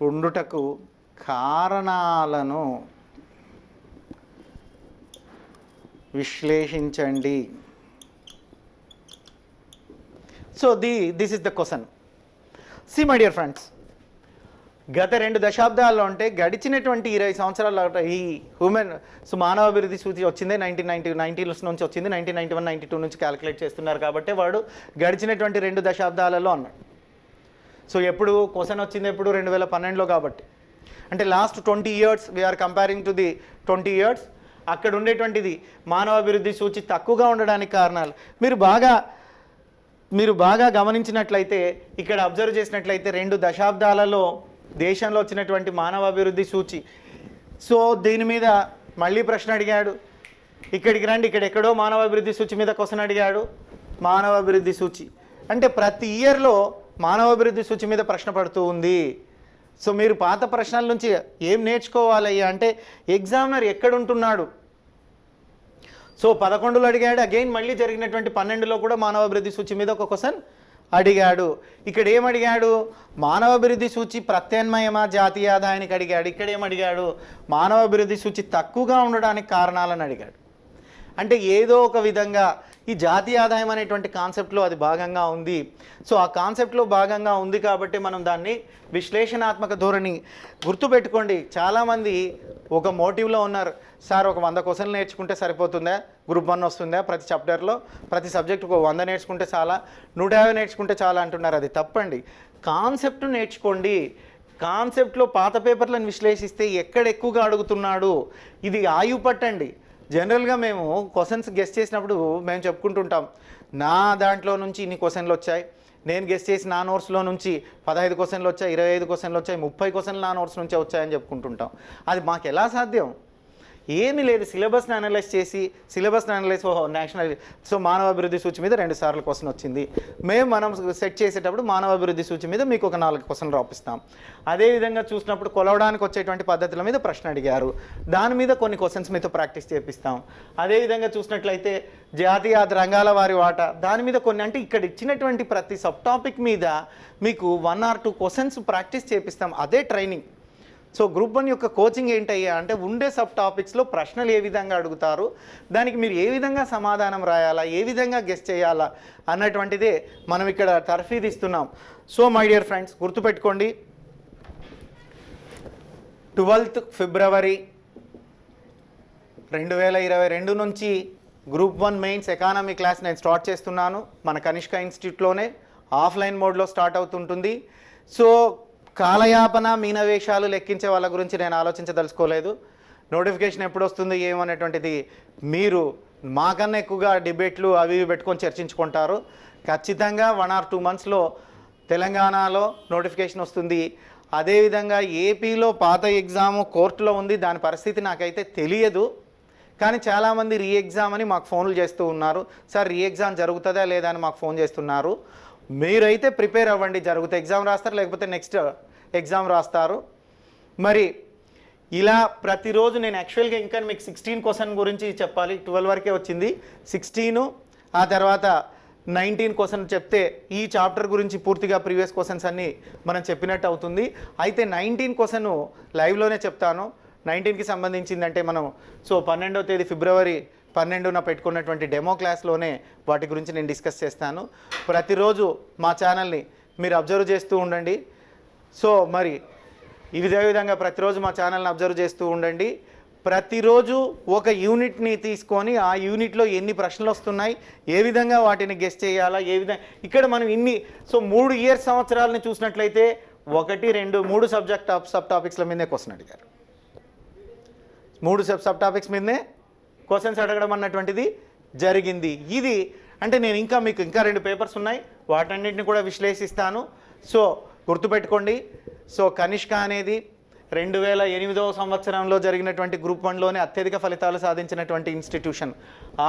ఉండుటకు కారణాలను విశ్లేషించండి. So this is the question. See my dear friends, గత 2 దశాబ్దాల్లో అంటే గడిచినటువంటి 20 సంవత్సరాల ఈ మానవాభివృద్ధి సూచి వచ్చిందే 1990 నుంచి వచ్చింది. 1991, 92 నుంచి క్యాలిక్యులేట్ చేస్తున్నారు కాబట్టి వాడు గడిచినటువంటి 2 దశాబ్దాలలో అన్నాడు. సో ఎప్పుడు క్వశ్చన్ వచ్చింది, ఎప్పుడు 2012లో కాబట్టి అంటే last 20 years we are comparing to the 20 years. అక్కడ ఉండేటువంటిది మానవాభివృద్ధి సూచి తక్కువగా ఉండడానికి కారణాలు మీరు బాగా గమనించినట్లయితే, ఇక్కడ అబ్జర్వ్ చేసినట్లయితే 2 దశాబ్దాలలో దేశంలో వచ్చినటువంటి మానవాభివృద్ధి సూచి. సో దీని మీద మళ్ళీ ప్రశ్న అడిగాడు. ఇక్కడికి రండి, ఇక్కడ ఎక్కడో మానవాభివృద్ధి సూచి మీద క్వశ్చన్ అడిగాడు. మానవాభివృద్ధి సూచి అంటే ప్రతి ఇయర్లో మానవాభివృద్ధి సూచి మీద ప్రశ్న పడుతూ ఉంది. సో మీరు పాత ప్రశ్నల నుంచి ఏం నేర్చుకోవాలయ్యా అంటే, ఎగ్జామినర్ ఎక్కడుంటున్నాడు. సో 11లో అడిగాడు, అగైన్ మళ్ళీ జరిగినటువంటి 12లో కూడా మానవాభివృద్ధి సూచి మీద ఒక క్వశ్చన్ అడిగాడు. ఇక్కడ ఏమడిగాడు, మానవాభివృద్ధి సూచి ప్రత్యామ్నాయమా జాతీయ ఆదాయానికి అడిగాడు. ఇక్కడ ఏమడిగాడు, మానవాభివృద్ధి సూచి తక్కువగా ఉండడానికి కారణాలను అడిగాడు. అంటే ఏదో ఒక విధంగా ఈ జాతీయ ఆదాయం అనేటువంటి కాన్సెప్ట్లో అది భాగంగా ఉంది. సో ఆ కాన్సెప్ట్లో భాగంగా ఉంది కాబట్టి మనం దాన్ని విశ్లేషణాత్మక ధోరణి గుర్తుపెట్టుకోండి. చాలామంది ఒక మోటివ్లో ఉన్నారు, సార్ ఒక 100 క్వశ్చన్లు నేర్చుకుంటే సరిపోతుందా, గ్రూప్ 1 వస్తుందా, ప్రతి చాప్టర్లో ప్రతి సబ్జెక్టుకు 100 నేర్చుకుంటే చాలా, 150 నేర్చుకుంటే చాలా అంటున్నారు. అది తప్పండి. కాన్సెప్ట్ నేర్చుకోండి. కాన్సెప్ట్లో పాత పేపర్లను విశ్లేషిస్తే ఎక్కడ ఎక్కువగా అడుగుతున్నాడు ఇది ఆయువు పట్టండి. జనరల్గా మేము క్వశ్చన్స్ గెస్ట్ చేసినప్పుడు మేము చెప్పుకుంటుంటాం, నా దాంట్లో నుంచి ఇన్ని క్వశ్చన్లు వచ్చాయి, నేను గెస్ట్ చేసి నా నోట్స్లో నుంచి 15 క్వశ్చన్లు వచ్చాయి, 25 క్వశ్చన్లు వచ్చాయి, 30 క్వశ్చన్లు నా నోట్స్ నుంచే వచ్చాయని చెప్పుకుంటుంటాం. అది మాకు ఎలా సాధ్యం? ఏమీ లేదు, సిలబస్ని అనలైజ్ చేసి నేషనల్ మానవాభివృద్ధి సూచి మీద 2 సార్లు క్వశ్చన్ వచ్చింది. మనం సెట్ చేసేటప్పుడు మానవాభివృద్ధి సూచి మీద మీకు ఒక 4 క్వశ్చన్లు రాపిస్తాం. అదేవిధంగా చూసినప్పుడు కొలవడానికి వచ్చేటువంటి పద్ధతుల మీద ప్రశ్న అడిగారు, దాని మీద కొన్ని క్వశ్చన్స్ మీతో ప్రాక్టీస్ చేపిస్తాం. అదేవిధంగా చూసినట్లయితే జాతీయ రంగాల వారి వాటా, దాని మీద కొన్ని, అంటే ఇక్కడ ఇచ్చినటువంటి ప్రతి సబ్ టాపిక్ మీద మీకు 1 or 2 క్వశ్చన్స్ ప్రాక్టీస్ చేపిస్తాం. అదే ట్రైనింగ్. సో గ్రూప్ 1 యొక్క కోచింగ్ ఏంటయ్యా అంటే, ఉండే సబ్ టాపిక్స్లో ప్రశ్నలు ఏ విధంగా అడుగుతారు, దానికి మీరు ఏ విధంగా సమాధానం రాయాలా, ఏ విధంగా గెస్ చేయాలా అన్నటువంటిదే మనం ఇక్కడ తర్ఫీదు ఇస్తున్నాం. సో మై డియర్ ఫ్రెండ్స్, గుర్తుపెట్టుకోండి, 12th February 2022 నుంచి గ్రూప్ 1 మెయిన్స్ ఎకానమీ క్లాస్ నేను స్టార్ట్ చేస్తున్నాను. మన కనిష్క ఇన్స్టిట్యూట్లోనే ఆఫ్లైన్ మోడ్లో స్టార్ట్ అవుతుంటుంది. సో కాలయాపన మీనవేషాలు లెక్కించే వాళ్ళ గురించి నేను ఆలోచించదలుచుకోలేదు. నోటిఫికేషన్ ఎప్పుడు వస్తుంది ఏమనేటువంటిది మీరు మాకన్నా ఎక్కువగా డిబేట్లు అవి పెట్టుకొని చర్చించుకుంటారు. ఖచ్చితంగా 1 or 2 monthsలో తెలంగాణలో నోటిఫికేషన్ వస్తుంది. అదేవిధంగా ఏపీలో పాత ఎగ్జాము కోర్టులో ఉంది, దాని పరిస్థితి నాకైతే తెలియదు. కానీ చాలామంది రీ ఎగ్జామ్ అని మాకు ఫోన్లు చేస్తూ ఉన్నారు, సార్ రీ ఎగ్జామ్ జరుగుతుందా లేదా అని మాకు ఫోన్ చేస్తున్నారు. మీరైతే ప్రిపేర్ అవ్వండి, జరిగితే ఎగ్జామ్ రాస్తారు, లేకపోతే నెక్స్ట్ ఎగ్జామ్ రాస్తారు. మరి ఇలా ప్రతిరోజు నేను యాక్చువల్గా ఇంకా మీకు 16 క్వశ్చన్ గురించి చెప్పాలి, 12 వరకే వచ్చింది, 16 ఆ తర్వాత 19 క్వశ్చన్ చెప్తే ఈ చాప్టర్ గురించి పూర్తిగా ప్రీవియస్ క్వశ్చన్స్ అన్నీ మనం చెప్పినట్టు అవుతుంది. అయితే 19 క్వశ్చన్ లైవ్లోనే చెప్తాను. 19కి సంబంధించిందంటే మనం సో 12వ తేదీ ఫిబ్రవరి 12న పెట్టుకున్నటువంటి డెమో క్లాస్లోనే వాటి గురించి నేను డిస్కస్ చేస్తాను. ప్రతిరోజు మా ఛానల్ని మీరు అబ్జర్వ్ చేస్తూ ఉండండి. సో మరి ఇదే విధంగా ప్రతిరోజు మా ఛానల్ని అబ్జర్వ్ చేస్తూ ఉండండి. ప్రతిరోజు ఒక యూనిట్ని తీసుకొని ఆ యూనిట్లో ఎన్ని ప్రశ్నలు వస్తున్నాయి, ఏ విధంగా వాటిని గెస్ చేయాలా, ఏ విధంగా ఇక్కడ మనం ఇన్ని సో 3 ఇయర్ సంవత్సరాలని చూసినట్లయితే 1, 2, 3 సబ్ టాపిక్స్ల మీదే క్వశ్చన్ అడిగారు. 3 సబ్ టాపిక్స్ మీదనే క్వశ్చన్స్ అడగడం అన్నటువంటిది జరిగింది. ఇది అంటే నేను మీకు ఇంకా 2 పేపర్స్ ఉన్నాయి, వాటన్నిటిని కూడా విశ్లేషిస్తాను. సో గుర్తుపెట్టుకోండి. సో కనిష్క అనేది 2008వ సంవత్సరంలో జరిగినటువంటి గ్రూప్ 1లోనే అత్యధిక ఫలితాలు సాధించినటువంటి ఇన్స్టిట్యూషన్.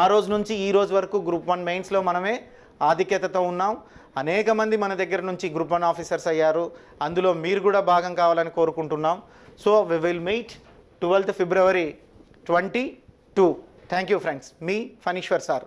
ఆ రోజు నుంచి ఈ రోజు వరకు గ్రూప్ 1 మెయిన్స్లో మనమే ఆధిక్యతతో ఉన్నాం. అనేక మంది మన దగ్గర నుంచి గ్రూప్ 1 ఆఫీసర్స్ అయ్యారు. అందులో మీరు కూడా భాగం కావాలని కోరుకుంటున్నాం. So we will meet 12th February 22. Thank you friends. మీ ఫణీశ్వర్ సార్.